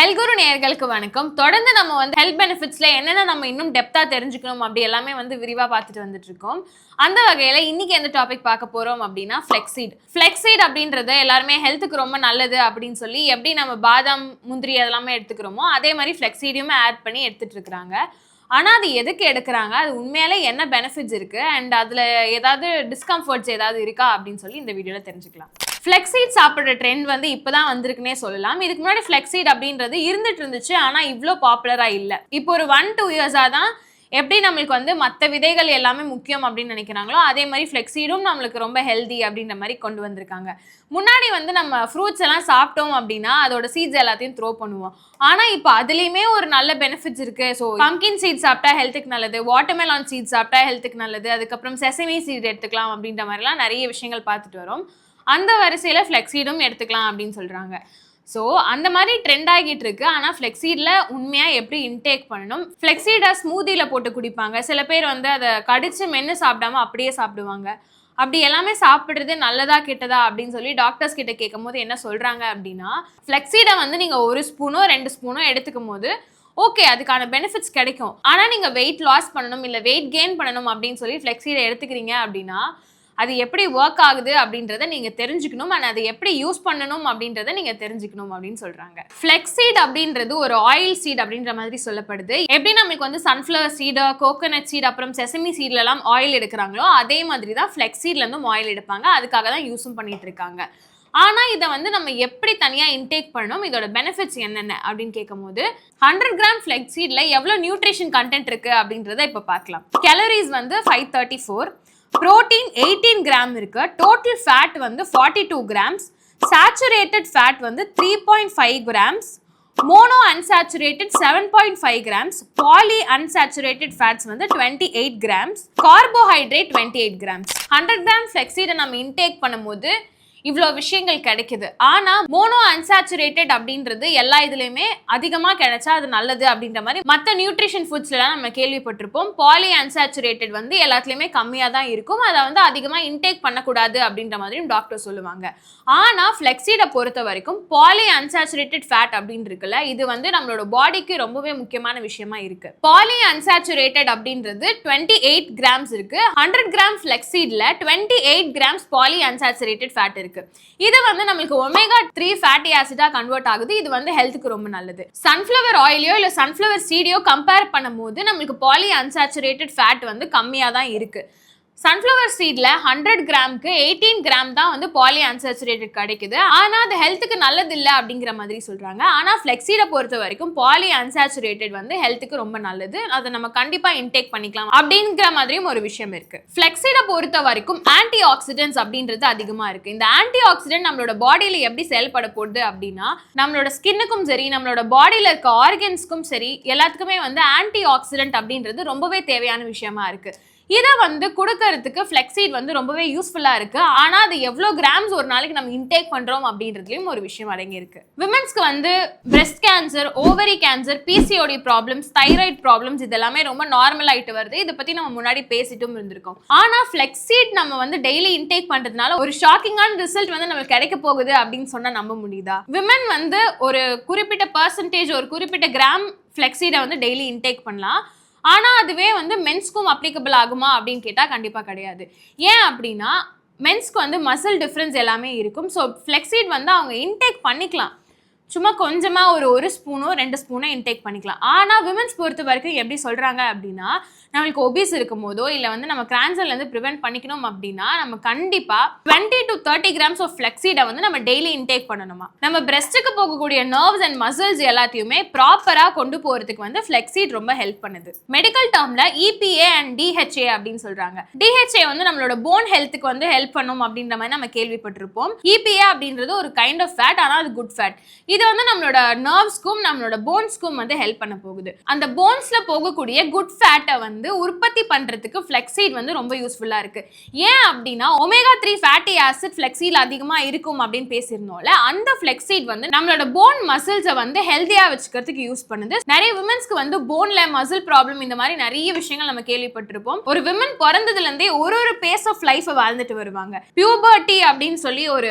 Health குரு நேயர்களுக்கு வணக்கம். தொடர்ந்து நம்ம வந்து ஹெல்த் பெனிஃபிட்ஸ்ல என்னென்ன நம்ம இன்னும் டெப்தா தெரிஞ்சுக்கணும் அப்படி எல்லாமே வந்து விரிவா பார்த்துட்டு வந்துட்டு இருக்கோம். அந்த வகையில இன்னைக்கு எந்த டாபிக் பார்க்க போறோம் அப்படின்னா ஃபிளெக்ஸீட். ஃபிளெக்ஸீட் அப்படின்றது எல்லாருமே ஹெல்த்துக்கு ரொம்ப நல்லது அப்படின்னு சொல்லி எப்படி நம்ம பாதாம் முந்திரி அதெல்லாமே எடுத்துக்கிறோமோ அதே மாதிரி ஃபிளெக்ஸீடியுமே ஆட் பண்ணி எடுத்துட்டு இருக்காங்க. ஆனா அது எதுக்கு எடுக்கிறாங்க, அது உண்மையிலே என்ன பெனிஃபிட்ஸ் இருக்கு அண்ட் அதுல ஏதாவது டிஸ்கம்ஃபர்ட்ஸ் ஏதாவது இருக்கா அப்படின்னு சொல்லி இந்த வீடியோல தெரிஞ்சுக்கலாம். ஃபிளெக்ஸீட் சாப்பிட்ற ட்ரெண்ட் வந்து இப்போதான் வந்திருக்குன்னே சொல்லலாம். இதுக்கு முன்னாடி ஃபிளெக்ஸீட் அப்படின்றது இருந்துட்டு இருந்துச்சு, ஆனால் இவ்வளோ பாப்புலராக இல்லை. இப்போ ஒரு 1-2 இயர்ஸாக தான் எப்படி நம்மளுக்கு வந்து மற்ற விதைகள் எல்லாமே முக்கியம் அப்படின்னு நினைக்கிறாங்களோ அதே மாதிரி ஃபிளெக்ஸீடும் நம்மளுக்கு ரொம்ப ஹெல்தி அப்படின்ற மாதிரி கொண்டு வந்திருக்காங்க. முன்னாடி வந்து நம்ம ஃப்ரூட்ஸ் எல்லாம் சாப்பிட்டோம் அப்படின்னா அதோட சீட்ஸ் எல்லாத்தையும் த்ரோ பண்ணுவோம். ஆனால் இப்போ அதுலேயுமே ஒரு நல்ல பெனிஃபிட்ஸ் இருக்கு. ஸோ பம்கின் சீட் சாப்பிட்டா ஹெல்த்துக்கு நல்லது, வாட்டர்மெலான் சீட் சாப்பிட்டா ஹெல்த்துக்கு நல்லது, அதுக்கப்புறம் செசமி சீட் எடுத்துக்கலாம் அப்படின்ற மாதிரிலாம் நிறைய விஷயங்கள் பார்த்துட்டு வரோம். அந்த வரிசையில் ஃப்ளெக்ஸீடும் எடுத்துக்கலாம் அப்படின்னு சொல்கிறாங்க. ஸோ அந்த மாதிரி ட்ரெண்ட் ஆகிட்டு இருக்கு. ஆனால் ஃப்ளெக்ஸீடில் உண்மையாக எப்படி இன்டேக் பண்ணணும், ஃப்ளெக்ஸீடை ஸ்மூதியில் போட்டு குடிப்பாங்க, சில பேர் வந்து அதை கடிச்சு மென்று சாப்பிடாம அப்படியே சாப்பிடுவாங்க. அப்படி எல்லாமே சாப்பிட்றது நல்லதா கெட்டதா அப்படின்னு சொல்லி டாக்டர்ஸ் கிட்ட கேட்கும் போது என்ன சொல்கிறாங்க அப்படின்னா, ஃப்ளெக்ஸீடை வந்து நீங்கள் 1 ஸ்பூனோ 2 ஸ்பூனோ எடுத்துக்கும் போது ஓகே அதுக்கான பெனிஃபிட்ஸ் கிடைக்கும். ஆனால் நீங்கள் வெயிட் லாஸ் பண்ணணும் இல்லை வெயிட் கெயின் பண்ணணும் அப்படின்னு சொல்லி ஃப்ளெக்ஸீடை எடுத்துக்கிறீங்க அப்படின்னா அது எப்படி ஒர்க் ஆகுது அப்படின்றத நீங்க தெரிஞ்சுக்கணும். அண்ட் அதை எப்படி யூஸ் பண்ணணும் அப்படின்றத நீங்க தெரிஞ்சுக்கணும் அப்படின்னு சொல்றாங்க. ஃபிளெக்ஸீட் அப்படின்றது ஒரு ஆயில் சீட் அப்படின்ற மாதிரி சொல்லப்படுது. எப்படி நம்மளுக்கு வந்து சன்ஃப்ளவர் சீடு, கோகோனட் சீட், அப்புறம் செசமி சீட்ல எல்லாம் ஆயில் எடுக்கிறாங்களோ அதே மாதிரி தான் ஃபிளெக்ஸீட்ல இருந்தும் ஆயில் எடுப்பாங்க. அதுக்காக தான் யூஸும் பண்ணிட்டு இருக்காங்க. ஆனா இதை வந்து நம்ம எப்படி தனியா இன்டேக் பண்ணணும், இதோட பெனிஃபிட்ஸ் என்னென்ன அப்படின்னு கேட்கும் போது 100 கிராம் ஃபிளெக்ஸீட்ல எவ்வளவு நியூட்ரிஷன் கண்டென்ட் இருக்கு அப்படின்றத இப்ப பார்க்கலாம். கேலரிஸ் வந்து 534, புரோட்டீன் 18 கிராம் இருக்கு, டோட்டல் ஃபேட் வந்து 42 கிராம்ஸ், சேச்சுரேட்டட் ஃபேட் வந்து 3.5 grams, mono unsaturated 7.5 grams, poly unsaturated fats வந்து 28 கிராம்ஸ், கார்போஹைட்ரேட் 28 கிராம்ஸ். 100 கிராம் ஃபிளெக்ஸீடை நம்ம இன்டேக் பண்ணும்போது இவ்வளோ விஷயங்கள் கிடைக்குது. ஆனால் மோனோ அன்சாச்சுரேட்டட் அப்படின்றது எல்லா இதுலையுமே அதிகமாக கிடைச்சா அது நல்லது அப்படின்ற மாதிரி மற்ற நியூட்ரிஷன் ஃபுட்ஸ்லாம் நம்ம கேள்விப்பட்டிருப்போம். பாலி அன்சாச்சுரேட்டட் வந்து எல்லாத்துலேயுமே கம்மியாக தான் இருக்கும், அதை வந்து அதிகமாக இன்டேக் பண்ணக்கூடாது அப்படின்ற மாதிரியும் டாக்டர் சொல்லுவாங்க. ஆனால் ஃபிளெக்ஸீடை பொறுத்த வரைக்கும் பாலி அன்சாச்சுரேட்டட் ஃபேட் அப்படின்னு இருக்குல்ல, இது வந்து நம்மளோட பாடிக்கு ரொம்பவே முக்கியமான விஷயமா இருக்கு. பாலி அன்சாச்சுரேட்டட் அப்படின்றது 28 கிராம்ஸ் இருக்கு. 100 கிராம் ஃபிளெக்ஸீட்ல 28 கிராம்ஸ் பாலி அன்சாச்சுரேட்டட் ஃபேட் இருக்கு. இது வந்து நமக்கு ஒமேகா 3 ஃபேட்டி ஆசிடா கன்வெர்ட் ஆகுது. இது வந்து ஹெல்த்துக்கு ரொம்ப நல்லது. சன்ஃப்ளவர் ஆயிலையோ இல்ல சன்ஃப்ளவர் சீடையோ கம்பேர் பண்ணும்போது நமக்கு பாலி அன்சாச்சுரேட்டட் ஃபேட் வந்து கம்மியா தான் இருக்கு. சன்ஃப்ளவர் சீட்ல 100 கிராமுக்கு 18 கிராம் தான் வந்து பாலி அன்சாச்சுரேட்டட் கிடைக்குது. ஆனா அது ஹெல்த்துக்கு நல்லது இல்லை அப்படிங்கிற மாதிரி சொல்றாங்க. ஆனா ஃபிளெக்ஸீடை பொறுத்த வரைக்கும் பாலி அன்சாச்சுரேட்டட் வந்து ஹெல்த்துக்கு ரொம்ப நல்லது, அதை நம்ம கண்டிப்பா இன்டேக் பண்ணிக்கலாம் அப்படிங்கிற மாதிரியும் ஒரு விஷயம் இருக்கு. ஃபிளெக்ஸீடை பொறுத்த வரைக்கும் ஆன்டி ஆக்சிடென்ட்ஸ் அப்படின்றது அதிகமா இருக்கு. இந்த ஆன்டி ஆக்சிடென்ட் நம்மளோட பாடியில எப்படி செயல்பட போகுது அப்படின்னா, நம்மளோட ஸ்கின்னுக்கும் சரி நம்மளோட பாடியில இருக்க ஆர்கன்ஸ்க்கும் சரி எல்லாத்துக்குமே வந்து ஆன்டி ஆக்சிடென்ட் அப்படின்றது ரொம்பவே தேவையான விஷயமா இருக்கு. இதை வந்து கொடுக்கறதுக்கு ஃபிளெக்ஸீட் வந்து ரொம்பவே யூஸ்ஃபுல்லாக இருக்கு. ஆனால் அது எவ்வளோ கிராம்ஸ் ஒரு நாளைக்கு நம்ம இன்டேக் பண்ணுறோம் அப்படின்றதுலையும் ஒரு விஷயம் அடங்கி இருக்கு. விமென்ஸ்க்கு வந்து breast cancer, ovary cancer, PCOD problems, thyroid problems இதெல்லாமே ரொம்ப நார்மல் ஆகிட்டு வருது. இதை பற்றி நம்ம முன்னாடி பேசிட்டும் இருந்திருக்கோம். ஆனால் ஃபிளெக்ஸீட் நம்ம வந்து டெய்லி இன்டேக் பண்ணுறதுனால ஒரு ஷாக்கிங்கான ரிசல்ட் வந்து நம்மளுக்கு கிடைக்க போகுது அப்படின்னு சொன்னால் நம்ப முடியுதா? விமென் வந்து ஒரு குறிப்பிட்ட பர்சன்டேஜ், ஒரு குறிப்பிட்ட கிராம் ஃபிளெக்ஸீடை வந்து டெய்லி இன்டேக் பண்ணலாம். ஆனால் அதுவே வந்து மென்ஸ்க்கும் அப்ளிகபிள் ஆகுமா அப்படின்னு கேட்டால் கண்டிப்பாக கிடையாது. ஏன் அப்படின்னா மென்ஸ்க்கு வந்து மசில் டிஃப்ரென்ஸ் எல்லாமே இருக்கும். ஸோ ஃபிளெக்ஸீட் வந்து அவங்க இன்டேக் பண்ணிக்கலாம், சும்மா கொஞ்சமாக ஒரு ஸ்பூனோ 2 ஸ்பூனோ இன்டேக் பண்ணிக்கலாம். ஆனால் விமென்ஸ் பொறுத்த வரைக்கும் எப்படி சொல்கிறாங்க அப்படின்னா, நம்மளுக்கு ஒபீஸ் இருக்கும் போதோ இல்லை வந்து நம்ம கேன்சர்லேருந்து ப்ரிவென்ட் பண்ணிக்கணும் அப்படின்னா நம்ம கண்டிப்பாக 20 to 30 கிராம்ஸ் ஆஃப் ஃபிளெக்ஸீடை வந்து நம்ம டெய்லி இன்டேக் பண்ணணுமா. நம்ம பிரெஸ்ட்டுக்கு போகக்கூடிய நர்வ்ஸ் அண்ட் மசில்ஸ் எல்லாத்தையுமே ப்ராப்பராக கொண்டு போகிறதுக்கு வந்து ஃபிளெக்ஸீட் ரொம்ப ஹெல்ப் பண்ணுது. மெடிக்கல் டேர்மில் EPA அண்ட் DHA அப்படின்னு சொல்கிறாங்க. DHA வந்து நம்மளோட போன் ஹெல்த்துக்கு வந்து ஹெல்ப் பண்ணும் அப்படின்ற மாதிரி நம்ம கேள்விப்பட்டிருப்போம். EPA அப்படின்றது ஒரு கைண்ட் ஆஃப் ஃபேட், ஆனால் அது குட் ஃபேட். இது வந்து நம்மளோட நர்வ்ஸ்க்கும் நம்மளோட போன்ஸ்க்கும் வந்து ஹெல்ப் பண்ண போகுது. அந்த போன்ஸ்ல போகக்கூடிய குட் ஃபேட்டை வந்து உற்பத்தி பண்றதுக்கு ஃபிளெக்ஸீட் வந்து ரொம்ப யூஸ்ஃபுல்லா இருக்கு. ஏன் அப்படின்னா ஒமேகா 3 ஃபேட்டி ஆசிட் ஃபிளெக்ஸீட்ல அதிகமா இருக்கும் அப்படின்னு பேசியிருந்தோம்ல, அந்த ஃபிளெக்ஸீட் வந்து நம்மளோட போன் மசில்ஸை வந்து ஹெல்தியா வச்சுக்கிறதுக்கு யூஸ் பண்ணுது. நிறைய விமென்ஸ்க்கு வந்து போன்ல மசில் ப்ராப்ளம் இந்த மாதிரி நிறைய விஷயங்கள் நம்ம கேள்விப்பட்டிருப்போம். ஒரு விமன் பிறந்ததுல இருந்தே ஒரு பேஸ் ஆஃப் லைஃப் வாழ்ந்துட்டு வருவாங்க. பியூபர்ட்டி அப்படின்னு சொல்லி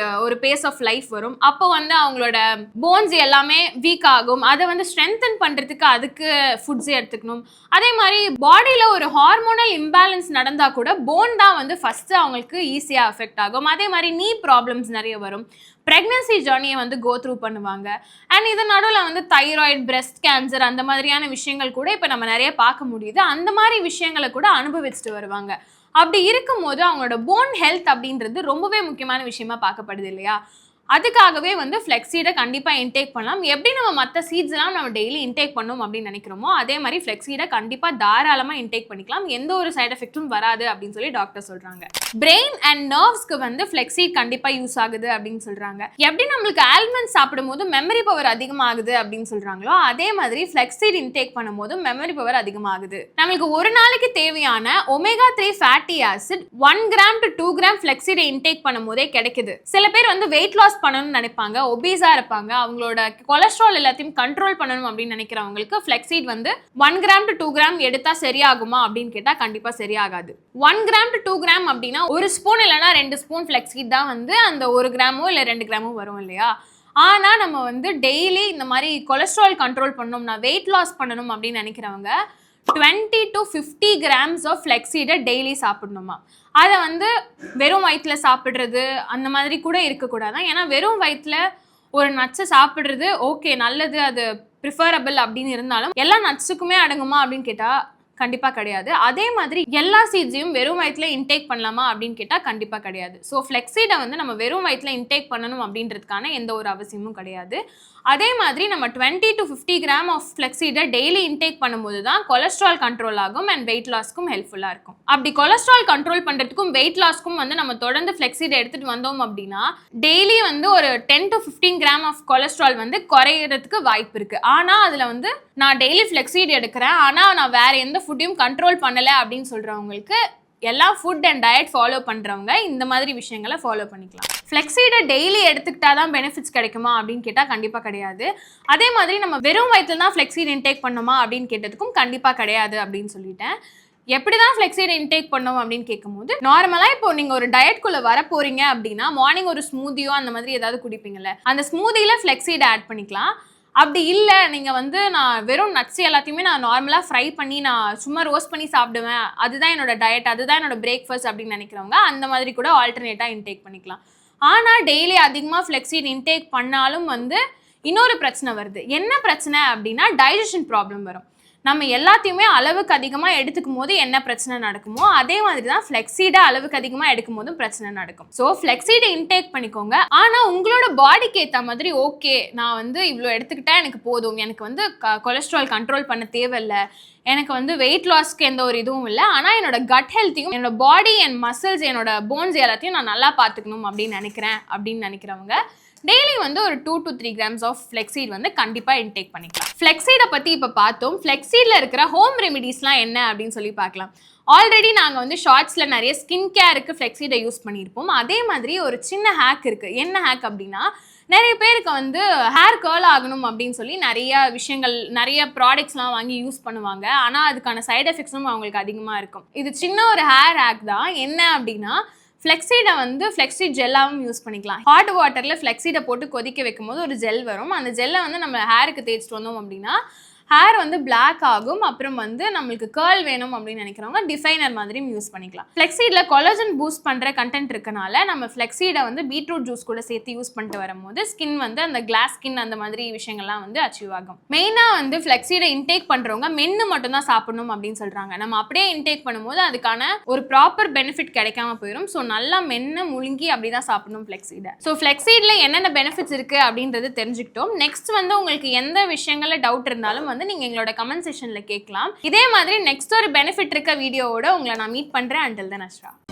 ஒரு பேஸ் ஆஃப் லைஃப் வரும். அப்போ வந்து அவங்களோட போன் போன்ஸ் எல்லாமே வீக் ஆகும். அதை வந்து ஸ்ட்ரென்தன் பண்றதுக்கு அதுக்கு ஃபுட்ஸ் எடுத்துக்கணும். அதே மாதிரி பாடியில ஒரு ஹார்மோனல் இம்பேலன்ஸ் நடந்தா கூட போன் தான் வந்து ஃபர்ஸ்ட் அவங்களுக்கு ஈஸியா அஃபெக்ட் ஆகும். அதே மாதிரி நீ ப்ராப்ளம்ஸ் நிறைய வரும். பிரெக்னன்சி ஜர்னியை வந்து கோ த்ரூ பண்ணுவாங்க. அண்ட் இது நடுவில் வந்து தைராய்டு, பிரெஸ்ட் கேன்சர் அந்த மாதிரியான விஷயங்கள் கூட இப்போ நம்ம நிறைய பார்க்க முடியுது. அந்த மாதிரி விஷயங்களை கூட அனுபவிச்சுட்டு வருவாங்க. அப்படி இருக்கும்போது அவங்களோட போன் ஹெல்த் அப்படின்றது ரொம்பவே முக்கியமான விஷயமா பார்க்கப்படுது இல்லையா? அதுக்காகவே வந்து ஃப்ளெக்ஸீடை கண்டிப்பாக இன்டேக் பண்ணலாம். எப்படி நம்ம மற்ற சீட்ஸ்லாம் நம்ம டெய்லி இன்டேக் பண்ணணும் அப்படின்னு நினைக்கிறோமோ அதே மாதிரி ஃப்ளெக்ஸீடை கண்டிப்பாக தாராளமாக இன்டேக் பண்ணிக்கலாம். எந்த ஒரு சைட் எஃபெக்ட்டும் வராது அப்படின்னு சொல்லி டாக்டர் சொல்கிறாங்க. பிரெயின் அண்ட் நர்வ்ஸ்க்கு வந்து ஃப்ளெக்ஸீட் கண்டிப்பாக யூஸ் ஆகுது அப்படின்னு சொல்கிறாங்க. எப்படி நம்மளுக்கு ஆல்மண்ட்ஸ் சாப்பிடும் போது மெமரி பவர் அதிகமாகுது அப்படின்னு சொல்கிறாங்களோ அதே மாதிரி ஃப்ளெக்ஸீட் இன்டேக் பண்ணும்போது மெமரி பவர் அதிகமாகுது. நம்மளுக்கு ஒரு நாளைக்கு தேவையான omega 3 fatty acid 1 gram to 2 gram ஃப்ளெக்ஸீடை இன்டேக் பண்ணும் போதே கிடைக்குது. சில பேர் வந்து வெயிட் லாஸ் பண்ணணும்னு நினைப்பாங்க, ஒபீஸா இருப்பாங்க, அவங்களோட கொலஸ்ட்ரால் எல்லாத்தையும் கண்ட்ரோல் பண்ணணும் அப்படின்னு நினைக்கிறவங்களுக்கு ஃப்ளெக்ஸீட் வந்து 1 கிராம் to 2 கிராம் எடுத்தா சரியாகுமா அப்படின்னு கேட்டா கண்டிப்பா சரியாகாது. 1 கிராம் to 2 கிராம் அப்படின்னா ஒரு ஸ்பூன் இல்லைன்னா 2 ஸ்பூன் ஃப்ளெக்ஸீட் தான் வந்து அந்த 1 கிராமோ இல்லை 2 கிராமோ வரும் இல்லையா? ஆனா நம்ம வந்து டெய்லி இந்த மாதிரி கொலஸ்ட்ரால் கண்ட்ரோல் பண்ணணும், வெயிட் லாஸ் பண்ணணும் அப்படின்னு நினைக்கிறவங்க 20 to 50 கிராம்ஸ் ஆஃப் ஃப்ளெக்ஸீடை டெய்லி சாப்பிடணுமா. அதை வந்து வெறும் வயிற்றுல சாப்பிட்றது அந்த மாதிரி கூட இருக்கக்கூடாதான். ஏன்னா வெறும் வயிற்றுல ஒரு நட்ஸை சாப்பிட்றது ஓகே நல்லது, அது ப்ரிஃபரபிள் அப்படின்னு இருந்தாலும் எல்லா நட்ஸுக்குமே அடங்குமா அப்படின்னு கேட்டால் கண்டிப்பாக கிடையாது. அதே மாதிரி எல்லா சீட்ஸையும் வெறும் வயிற்றுல இன்டேக் பண்ணலாமா அப்படின்னு கேட்டால் கண்டிப்பாக கிடையாது. ஸோ ஃப்ளெக்ஸீடை வந்து நம்ம வெறும் வயிற்றுல இன்டேக் பண்ணணும் அப்படின்றதுக்கான எந்த ஒரு அவசியமும் கிடையாது. அதே மாதிரி நம்ம 20 to 50 கிராம் ஆஃப் ஃப்ளெக்ஸீடை டெய்லி இன்டேக் பண்ணும்போது தான் கொலஸ்ட்ரால் கண்ட்ரோல் ஆகும் அண்ட் வெயிட் லாஸ்க்கும் ஹெல்ப்ஃபுல்லாக இருக்கும். அப்படி கொலஸ்ட்ரால் கண்ட்ரோல் பண்ணுறதுக்கும் வெயிட் லாஸ்க்கும் வந்து நம்ம தொடர்ந்து ஃப்ளெக்ஸீடை எடுத்துகிட்டு வந்தோம் அப்படின்னா டெய்லி வந்து ஒரு 10 to 15 கிராம் ஆஃப் கொலஸ்ட்ரால் வந்து குறையிறதுக்கு வாய்ப்பு இருக்குது. ஆனால் அதில் வந்து நான் டெய்லி ஃப்ளெக்ஸீட் எடுக்கிறேன் ஆனால் நான் வேறு எந்த ஃபுட்டையும் கண்ட்ரோல் பண்ணலை அப்படின்னு சொல்கிறவங்களுக்கு எல்லா ஃபுட் அண்ட் டயட் ஃபாலோ பண்ணுறவங்க இந்த மாதிரி விஷயங்களை ஃபாலோ பண்ணிக்கலாம். ஃப்ளெக்ஸீடை டெய்லி எடுத்துக்கிட்டா தான் பெனிஃபிட்ஸ் கிடைக்குமா அப்படின்னு கேட்டால் கண்டிப்பாக கிடையாது. அதே மாதிரி நம்ம வெறும் வயிற்றுல தான் ஃப்ளெக்ஸீட் இன்டேக் பண்ணோமா அப்படின்னு கேட்டதுக்கும் கண்டிப்பாக கிடையாது அப்படின்னு சொல்லிட்டேன். எப்படி தான் ஃப்ளெக்ஸீடை இன்டேக் பண்ணோம் அப்படின்னு கேட்கும்போது நார்மலாக இப்போ நீங்கள் ஒரு டயட்குள்ளே வர போகிறீங்க அப்படின்னா மார்னிங் ஒரு ஸ்மூதியோ அந்த மாதிரி ஏதாவது குடிப்பீங்கல்ல, அந்த ஸ்மூதியில் ஃப்ளெக்ஸீடை ஆட் பண்ணிக்கலாம். அப்படி இல்லை நீங்கள் வந்து நான் வெறும் நட்ஸ் எல்லாத்தையுமே நான் நார்மலாக ஃப்ரை பண்ணி நான் சும்மா ரோஸ்ட் பண்ணி சாப்பிடுவேன், அதுதான் என்னோட டயட், அதுதான் என்னோட பிரேக்ஃபாஸ்ட் அப்படின்னு நினைக்கிறவங்க அந்த மாதிரி கூட ஆல்டர்னேட்டாக இன்டேக் பண்ணிக்கலாம். ஆனால் டெய்லி அதிகமாக ஃப்ளெக்ஸீட் இன்டேக் பண்ணாலும் வந்து இன்னொரு பிரச்சனை வருது. என்ன பிரச்சனை அப்படின்னா டைஜஷன் ப்ராப்ளம் வரும். நம்ம எல்லாத்தையுமே அளவுக்கு அதிகமாக எடுத்துக்கும் போது என்ன பிரச்சனை நடக்குமோ அதே மாதிரி தான் ஃப்ளெக்ஸீடை அளவுக்கு அதிகமாக எடுக்கும் போதும் பிரச்சனை நடக்கும். ஸோ ஃப்ளெக்ஸீடை இன்டேக் பண்ணிக்கோங்க. ஆனால் உங்களோட பாடிக்கு ஏற்ற மாதிரி ஓகே நான் வந்து இவ்வளோ எடுத்துக்கிட்டா எனக்கு போதும், எனக்கு வந்து கொலஸ்ட்ரால் கண்ட்ரோல் பண்ண தேவையில்லை, எனக்கு வந்து வெயிட் லாஸ்க்கு எந்த ஒரு இதுவும் இல்லை, ஆனால் என்னோட கட் ஹெல்த்தையும் என்னோட பாடி அண்ட் மசில்ஸ் என்னோட போன்ஸ் எல்லாத்தையும் நான் நல்லா பார்த்துக்கணும் அப்படின்னு நினைக்கிறவங்க டெய்லி வந்து ஒரு 2 to 3 கிராம்ஸ் ஆஃப் ஃப்ளெக்ஸீட் வந்து கண்டிப்பாக இன்டேக் பண்ணிக்கலாம். ஃப்ளெக்ஸீடை பற்றி இப்போ பார்த்தோம். ஃப்ளெக்ஸீடில் இருக்கிற ஹோம் ரெமிடிஸ்லாம் என்ன அப்படின்னு சொல்லி பார்க்கலாம். ஆல்ரெடி நாங்கள் வந்து ஷார்ட்ஸில் நிறைய ஸ்கின் கேருக்கு ஃப்ளெக்ஸீடை யூஸ் பண்ணியிருப்போம். அதே மாதிரி ஒரு சின்ன ஹேக் இருக்குது. என்ன ஹேக் அப்படின்னா நிறைய பேருக்கு வந்து ஹேர் கேர்ல் ஆகணும் அப்படின்னு சொல்லி நிறைய ப்ராடக்ட்ஸ்லாம் வாங்கி யூஸ் பண்ணுவாங்க. ஆனால் அதுக்கான சைட் எஃபெக்ட்ஸும் அவங்களுக்கு அதிகமாக இருக்கும். இது சின்ன ஒரு ஹேர் ஹேக் தான். என்ன அப்படின்னா ஃப்ளெக்ஸீடை வந்து ஃப்ளெக்ஸீட் ஜெல்லாகவும் யூஸ் பண்ணிக்கலாம். ஹாட் வாட்டரில் ஃப்ளெக்ஸீடை போட்டு கொதிக்க வைக்கும் போது ஒரு ஜெல் வரும். அந்த ஜெல்லை வந்து நம்ம ஹேருக்கு தேய்ச்சிட்டு வந்தோம் அப்படின்னா ஹேர் வந்து பிளாக் ஆகும். அப்புறம் வந்து நம்மளுக்கு கேர்ள் வேணும் அப்படின்னு நினைக்கிறவங்க டிஃபைனர் மாதிரியும் யூஸ் பண்ணிக்கலாம். ஃப்ளெக்ஸீடில் கொலாஜன் பூஸ்ட் பண்ணுற கண்டென்ட் இருக்கனால நம்ம ஃப்ளெக்ஸீடை வந்து பீட்ரூட் ஜூஸ் கூட சேர்த்து யூஸ் பண்ணிட்டு வரும்போது ஸ்கின் வந்து அந்த கிளாஸ் ஸ்கின் அந்த மாதிரி விஷயங்கள்லாம் வந்து அச்சீவ் ஆகும். மெயினாக வந்து ஃப்ளெக்ஸீடை இன்டேக் பண்ணுறவங்க மென்று மட்டும் தான் சாப்பிடணும் அப்படின்னு சொல்கிறாங்க. நம்ம அப்படியே இன்டேக் பண்ணும்போது அதுக்கான ஒரு ப்ராப்பர் பெனிஃபிட் கிடைக்காம போயிடும். ஸோ நல்லா மென்று முழுங்கி அப்படி தான் சாப்பிடணும் ஃப்ளெக்ஸீடை. ஸோ ஃப்ளெக்ஸீடில் என்னென்ன பெனிஃபிட்ஸ் இருக்குது அப்படின்றது தெரிஞ்சுக்கிட்டோம். நெக்ஸ்ட் வந்து உங்களுக்கு எந்த விஷயங்களில் டவுட் இருந்தாலும் வந்து நீங்க எங்களோட கமெண்ட் செக்ஷன்ல கேட்கலாம். இதே மாதிரி நெக்ஸ்ட் ஒரு பெனிஃபிட் இருக்க வீடியோவோட உங்களை நான் மீட் பண்றேன். until then, Ashra.